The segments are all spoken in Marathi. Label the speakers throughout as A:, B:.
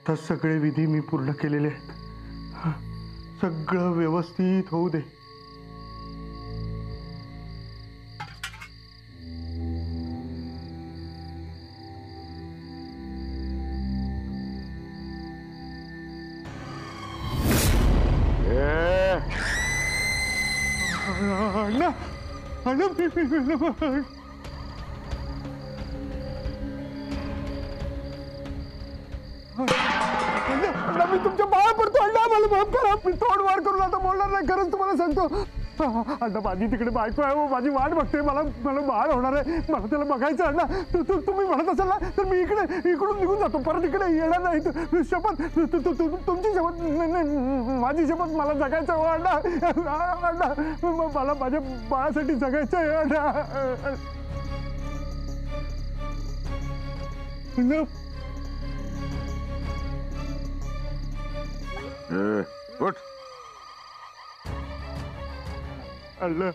A: आता सगळे विधी मी पूर्ण केलेले आहेत. सगळं व्यवस्थित होऊ दे. अण्णा अण्णा मी तुमच्या पाया पडतो अण्णा. मला माफ करा. मी तोंड वार करून आता बोलणार नाही. खरंच तुम्हाला सांगतो अण्णा. माझी तिकडे बायको आहे हो. माझी वाट बघते. मला बाळ होणार आहे. मला त्याला बघायचं अण्णा. तुम्ही म्हणत असाल ना तर मी इकडून निघून जातो. परत इकडे येणार नाही. शपथ. तुमची शपथ. माझी शपथ. मला जगायचं हो अण्णा. अण्णा मला माझ्या बाळासाठी जगायचं आहे अण्णा.
B: उठ.
A: अण्णा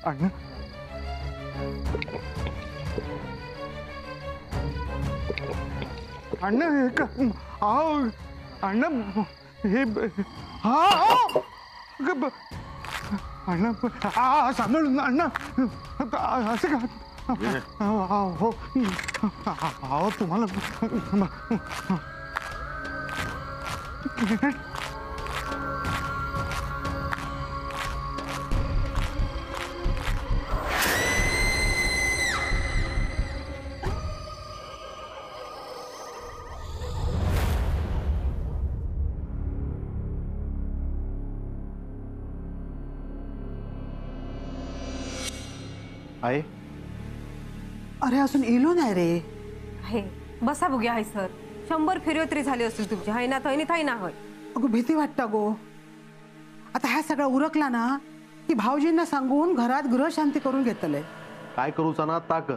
A: अण्णा अण्णा हे का अण्णा हे अण्णा सांभाळून अण्णा असं का हो हो तुम्हाला
C: आहे.
D: अरे अजून इलो नाही रे.
E: आहे बसा बघूया. आहे सर 100 फिर्यो तरी झाली असतील तुमची. हाय ना थैनी थाय ना. होय
D: अगो भीती वाटतं गो. आता ह्या सगळं उरकला ना की भाऊजींना सांगून घरात गृहशांती करून घेतलंय.
C: काय करूचा ना ता कर.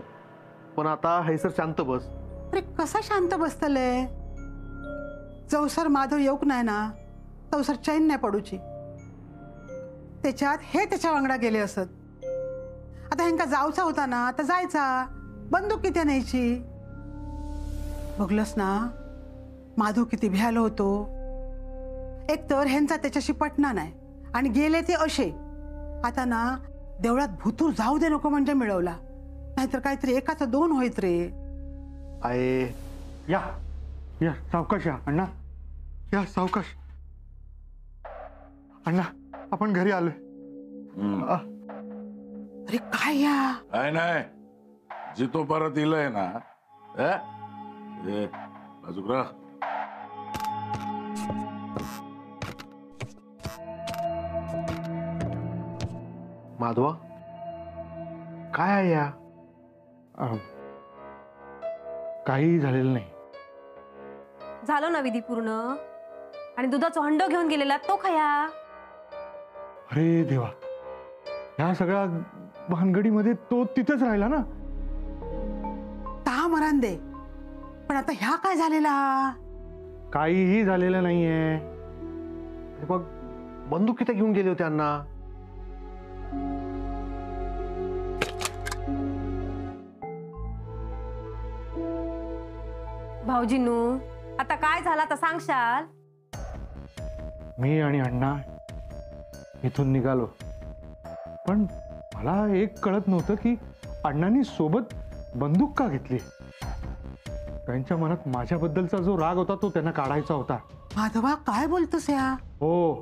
C: पण आता हैसर शांत बस.
D: अरे कसा शांत बसतले. जवसर माधव येऊक नाही ना तवसर चैन नाही पडूची. त्याच्यात हे त्याच्या वांगडा गेले असत. आता ह्यांका जाऊचा होता ना तर जायचा. बंदूक किती न्यायची. बघलंस ना माधव किती भ्यालो होतो. एक तर ह्यांचा त्याच्याशी पटना नाही आणि गेले ते असे. आता ना देवळात भुतूर जाऊ दे नको म्हणजे मिळवला. नाहीतर काहीतरी एकाचं दोन होईत रे.
C: आहे.
A: या या सावकाश या अण्णा. या सावकाश. अण्णा आपण घरी आलोय.
D: अरे काय या
B: काय नाही. जितो परत इलय ना बाजूक राह.
C: माधवा काय आहे या.
A: काही झालेलं नाही.
E: झालं ना विधी पूर्ण. आणि दुधाचा हंड घेऊन गेलेला तो खाया.
A: अरे देवा ह्या सगळ्या भानगडीमध्ये तो तिथेच राहिला ना.
D: ता मरान दे. पण आता ह्या काय झालेला.
A: काहीही झालेलं नाहीये.
C: हे बघ बंदूक किती घेऊन गेले होते अण्णा.
E: भाऊजीनू आता काय झाला तर सांगशाल.
A: मी आणि अण्णा इथून निघालो. पण मला एक कळत नव्हतं की अण्णांनी सोबत बंदूक का घेतली. त्यांच्या मनात माझ्याबद्दलचा जो राग होता तो त्यांना काढायचा होता.
D: माधवा काय बोलतोस या.
A: हो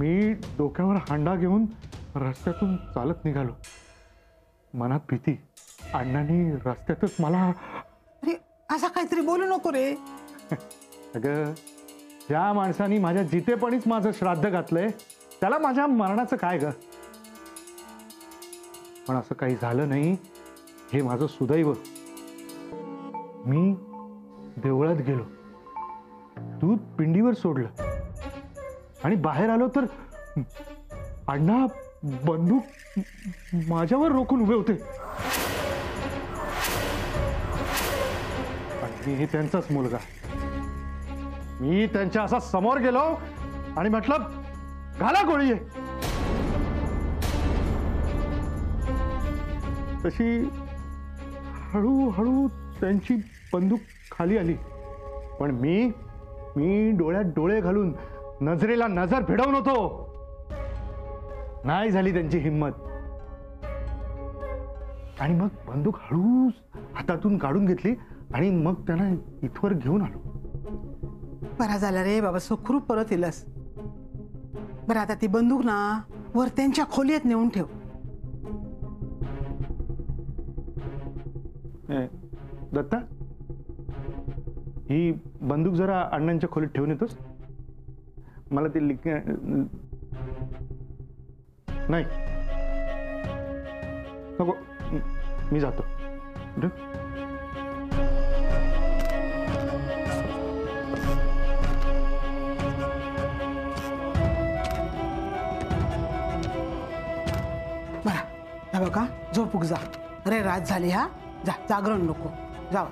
A: मी डोक्यावर हांडा घेऊन रस्त्यातून चालत निघालो. मनात भीती. अण्णांनी रस्त्यातच मला.
D: अरे असा काहीतरी बोलू नको रे.
A: अगं ज्या माणसाने माझ्या जितेपणीच माझं श्राद्ध घातलंय त्याला माझ्या मरणाचं काय ग. पण असं काही झालं नाही हे माझं सुदैव. मी देवळात गेलो. दूध पिंडीवर सोडलं आणि बाहेर आलो तर अण्णा बंदूक माझ्यावर रोखून उभे होते. मी त्यांचाच मुलगा. मी त्यांच्या असा समोर गेलो आणि म्हटलं घाला गोळी. तशी हळूहळू त्यांची बंदूक खाली आली, पण मी डोळ्यात डोळे घालून नजरेला नजर भिडवून होतो. नाही झाली त्यांची हिंमत, आणि मग बंदूक हळू हातातून काढून घेतली आणि मग त्यांना इथवर घेऊन आलो.
D: बरा झाला रे बाबा, सुखरूप परत येलस. बरं आता ती बंदूक ना वर त्यांच्या खोलीत नेऊन ठेव.
A: दत्ता, ही बंदूक जरा अण्णांच्या खोलीत ठेवून येतोस. मला ते नाही नको, मी जातो.
D: बरा हे बघा, झोपूक जा. अरे रात झाली, हा जा, जागरण नको. जावा.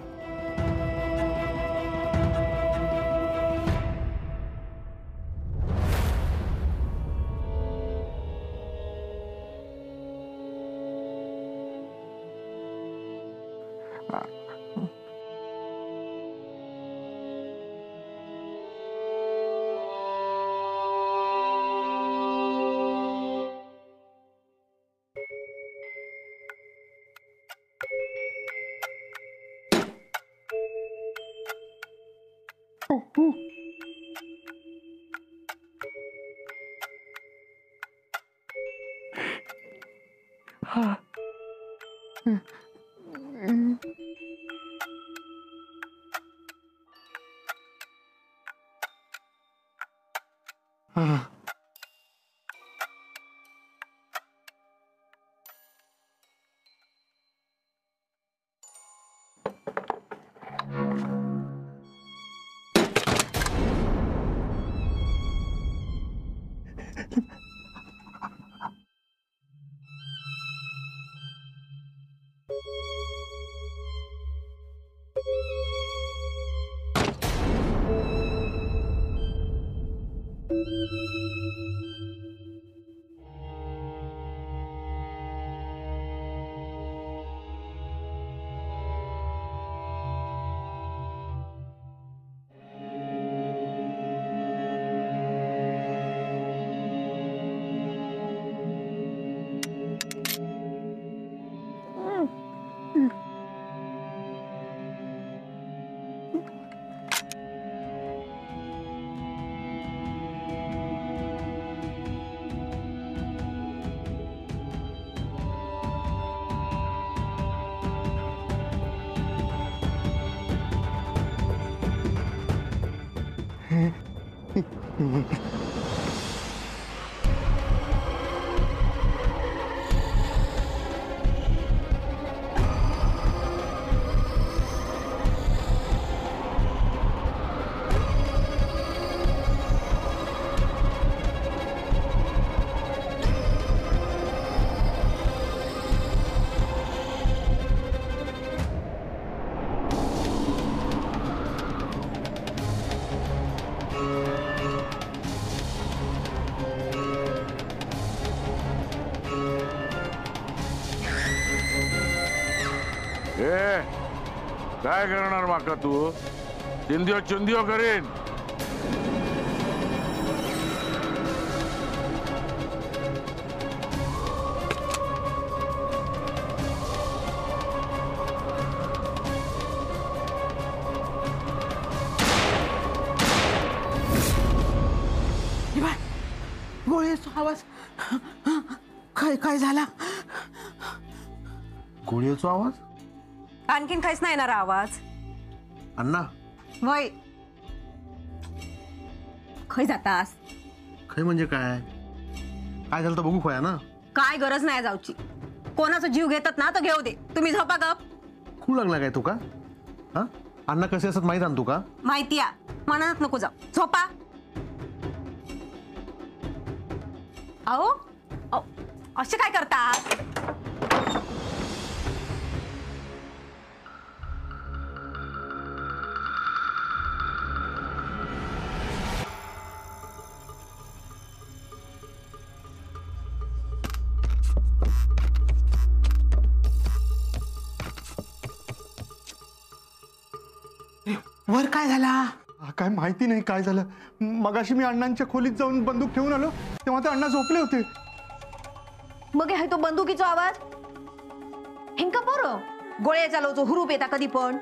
B: ए काय करणार माका तू? चिंदियो चिंदियो करीन.
D: गोळीचा आवाज. काय काय झाला?
C: गोळीचा आवाज?
E: आणखीन काहीच नाही येणार आवाज.
C: अण्णा
E: वय खय जातास?
C: खय म्हणजे काय? काय झालं तर बघू खोया ना.
E: काय गरज नाही जाऊची. कोणाचा जीव घेतात ना तर घेऊ दे. तुम्ही झोपा गप.
C: खूप लागला काय तू का? हा, अण्णा कसे असत माहित आणतो का?
E: माहिती आहे, मनात नको जाऊ. झोपा. अहो असे काय करतात?
D: वर काय झाला?
A: काय माहिती नाही काय झालं. मगाशी मी अण्णांच्या खोलीत जाऊन बंदूक ठेवून आलो तेव्हा ते अण्णा झोपले होते.
E: मग हे तो बंदुकीचा आवाज हेंका बरं गोळ्या चालवचो हुरूप येता कधी पण.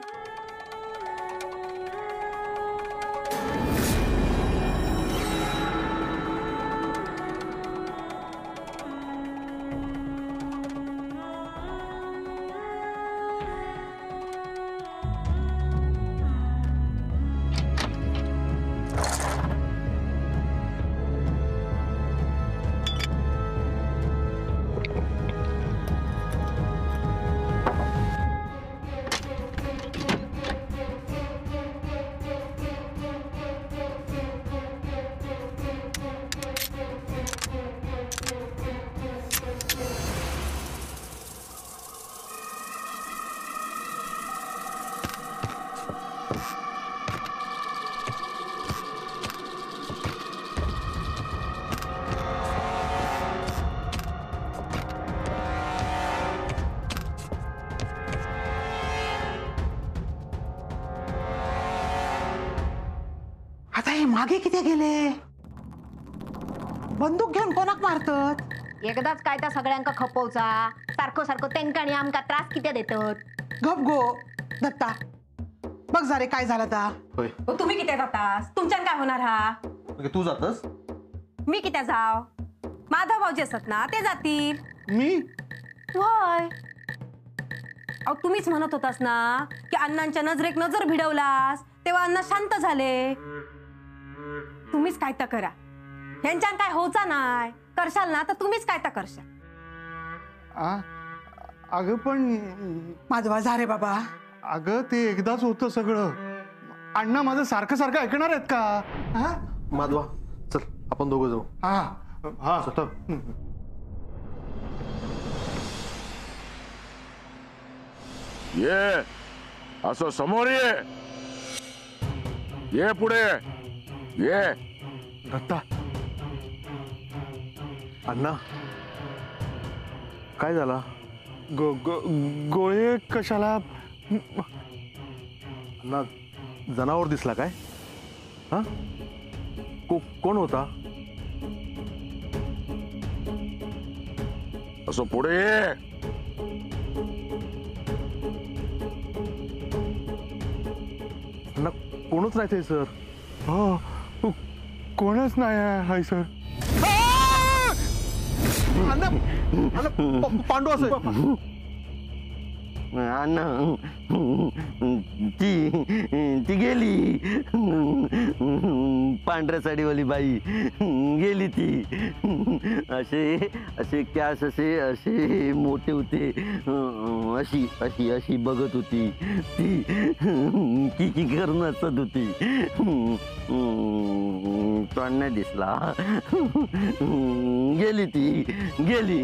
D: आता हे मागे किती गेले? बंदूक घेऊन कोणाक मारतात?
E: एकदाच काय त्या सगळ्यांका खपवचा सारखं सारखं त्यांका आणि आमका त्रास किती देतात.
D: गप गो दत्ता, बघ जा रे काय झालं आता.
C: होय
E: तुम्ही किती जातास? तुमच्यान काय होणार हा?
C: म्हणजे तू जातस?
E: मी किती जाव? माधव भाऊजी असत ना ते जातील.
A: मी
E: होय. अहो तुम्हीच म्हणत होतास ना की अण्णांच्या नजरेक नजर भिडवलास तेव्हा अण्णा शांत झाले. तुम्हीच काय तर करा. ह्यांच्यान काय होचा नाही करशाल ना तर तुम्हीच काय तर करशाल.
A: अगं पण
D: माधवा जा रे बाबा.
A: अगं ते एकदाच होतं सगळं. अण्णा माझं सारखं सारखं ऐकणार आहेत का? हा
C: माधवा चल आपण दोघं जाऊ.
A: हा हा
C: चल.
B: ये असं समोर ये पुढे ये.
A: दत्ता
C: अण्णा काय झाला?
A: गोळे कशाला?
C: अण्णा जनावर दिसला काय? हा कोण होता?
B: असं पुढे ये.
C: अण्णा कोणच नाही ते सर.
A: हो कोणच नाही आहे हाय सर.
C: पांडू असं
F: अण्णा ती गेली. पांढऱ्या साडीवाली बाई गेली ती. असे असे कॅस असे असे मोठे होते. अशी अशी अशी बघत होती ती की करून हसत होती. तो नाही दिसला. गेली ती गेली.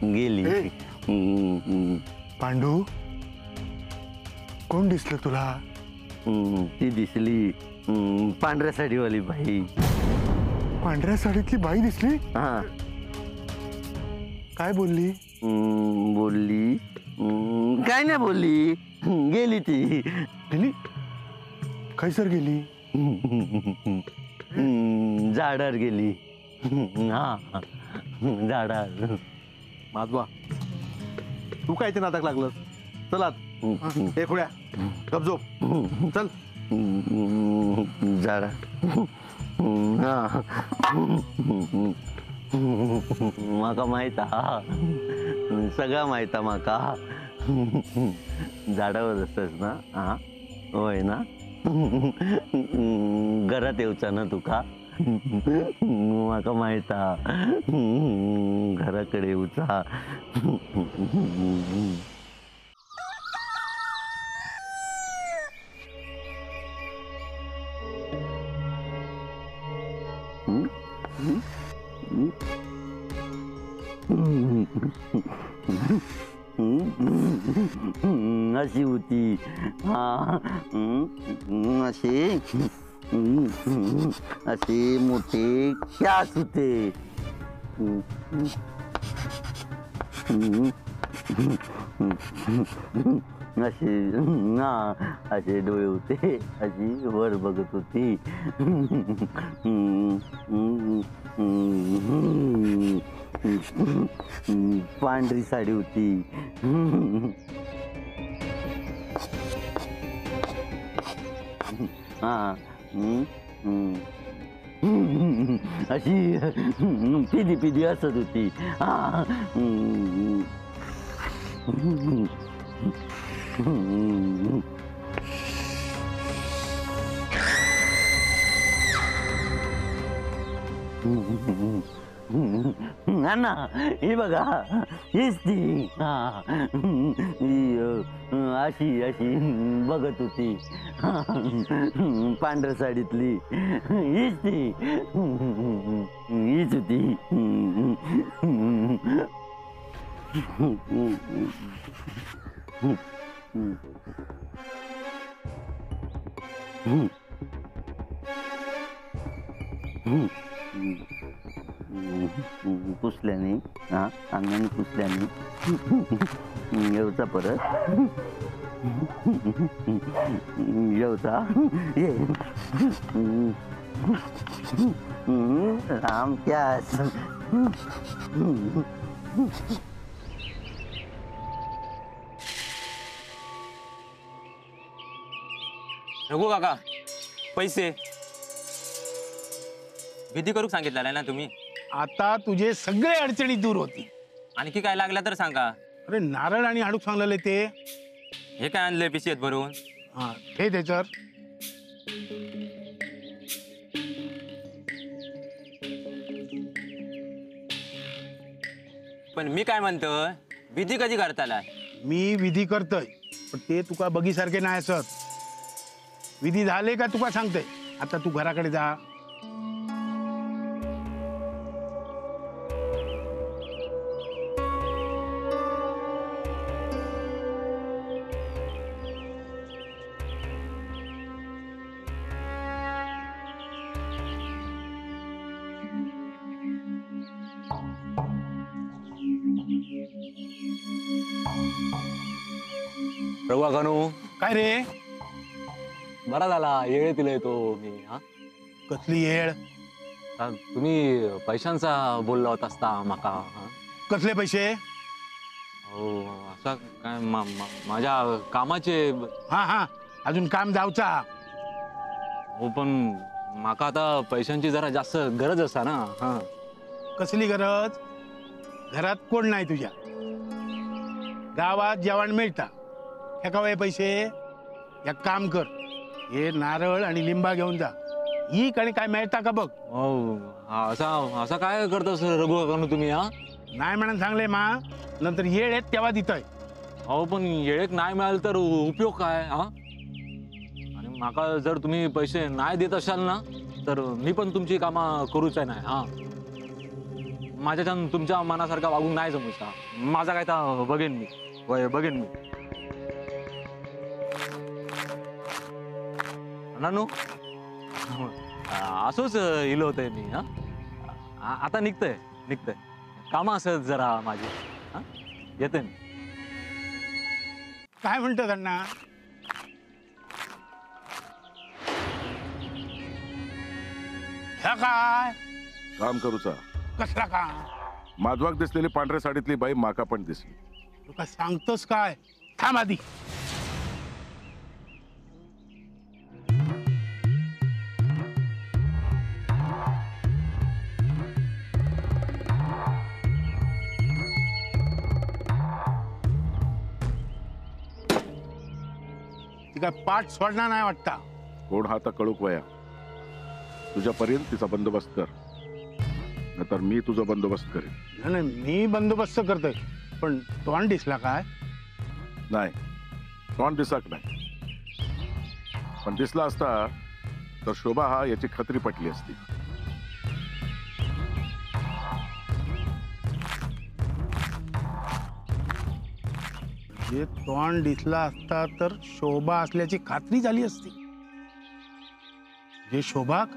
F: गेली.
A: पांडू कोण दिसलं तुला?
F: ती दिसली पांढऱ्या साडीवाली बाई.
A: पांढऱ्या साडीतली बाई दिसली?
F: हा
A: काय बोलली?
F: बोलली काय नाही बोलली. गेली ती.
A: गेली? कैसर गेली?
F: झाडावर गेली. हा झाडावर.
C: माधवा तू काय ते नाटक लागलं? चला हे खुळ्या गप झोप चल.
F: झाडा हा माका माहित हा सगळं माहित माका. झाडावर असतस ना? हा होय ना. घरात येऊचा ना तुका? माका माहित घराकडे येऊचा. अशी होती. हा असे असे मोठे क्यास होते. असे असे डोळे होते, अशी वर बघत होती. पांढरी साडी होती. हा अशी पिदी पिदी हसत होती. हा अण्णा हे बघा, हीच ती. हा अशी अशी बघत होती. पांढऱ्या साडीतली हीच ती. हीच होती. पुसल्याने, हा अंगाने पुसल्याने येऊचा परत येऊचा ये राम त्यास.
G: रघु काका पैसे विधी करूक सांगितलेला ना तुम्ही.
H: आता तुझे सगळे अडचणी दूर होती.
G: आणखी काय लागला तर सांगा.
H: अरे नारळ आणि हाडूक सांगलेले ते.
G: हे काय आणले पिशेत भरून.
H: हा हे त्याच्यावर.
G: पण मी काय म्हणतोय, विधी कधी करताला.
H: मी विधी करतोय, पण ते तुका बघीसारखे नाही असत. विधी झाले का तुका सांगतोय. आता तू घराकडे जा.
I: रघुवा कानू,
H: काय रे,
I: बरा झाला येळेतील येतो मी. हा
H: कसली येळ.
I: तुम्ही पैशांचा बोलला होता असता माका.
H: कसले पैसे.
I: हो असं काय माझ्या कामाचे.
H: हा हा अजून काम जाऊचा.
I: हो पण माका आता पैशांची जरा जास्त गरज असता ना. हा
H: कसली गरज. घरात कोण नाही तुझ्या. गावात जेवण मिळता. ह्या वय पैसे. एक काम कर, हे नारळ आणि लिंबा घेऊन जा. ही कडे काय मिळता का बघ.
I: हो असा काय करतोस रघुवा कानू तुम्ही. हा
H: नाही म्हणून सांगले मा, नंतर येळ येत तेव्हा दितय.
I: हो पण येळेक नाही मिळालं तर उपयोग काय. हा आणि माका जर तुम्ही पैसे नाही देत असाल ना, तर मी पण तुमची कामं करूच आहे नाही. हा माझ्याच्यान तुमच्या मनासारखा वागून नाही जमूचा. माझा काय तर बघेन मी. वय बघेन मी. नानू असंच इलो होतंय मी. हा आता निघतंय कामं असत जरा माझी. हा येते मी.
H: काय म्हणतो त्यांना. ह्या काय
B: काम करूचा.
H: कसला काम.
B: माधवाक दिसलेली पांढऱ्या साडीतली बाई माका पण दिसली.
H: तुका सांगतोस काय. थांब आधी. ती काय पाठ सोडणार नाही वाटता.
B: कोण हा आता कळूक वया. तुझ्यापर्यंत तिचा बंदोबस्त कर, नाहीतर मी तुझा बंदोबस्त करेन.
H: नाही मी बंदोबस्त करतोय, पण तोंड दिसला काय.
B: नाही तोंड दिसाक नाही, पण दिसला असता तर शोभा हा याची खत्री पटली असती.
H: जे तोंड दिसला असता तर शोभा असल्याची खात्री झाली असती. जे शोभाक